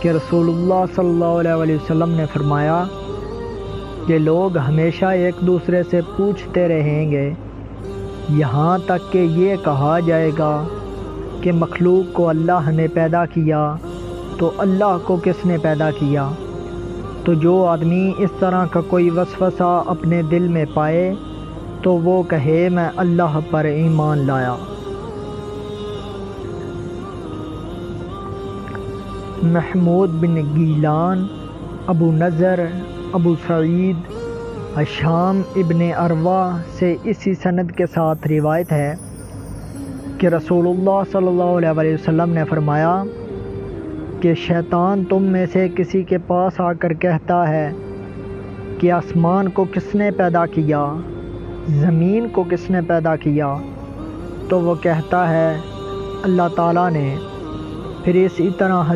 کہ رسول اللہ صلی اللہ علیہ وسلم نے فرمایا کہ لوگ ہمیشہ ایک دوسرے سے پوچھتے رہیں گے یہاں تک کہ یہ کہا جائے گا کہ مخلوق کو اللہ نے پیدا کیا تو اللہ کو کس نے پیدا کیا؟ تو جو آدمی اس طرح کا کوئی وسوسہ اپنے دل میں پائے تو وہ کہے میں اللہ پر ایمان لایا۔ محمود بن گیلان، ابو نضر، ابو سعید، ہشام ابن عروہ سے اسی سند کے ساتھ روایت ہے کہ رسول اللہ صلی اللہ علیہ وسلم نے فرمایا کہ شیطان تم میں سے کسی کے پاس آ کر کہتا ہے کہ آسمان کو کس نے پیدا کیا، زمین کو کس نے پیدا کیا؟ تو وہ کہتا ہے اللہ تعالیٰ نے۔ پھر اسی طرح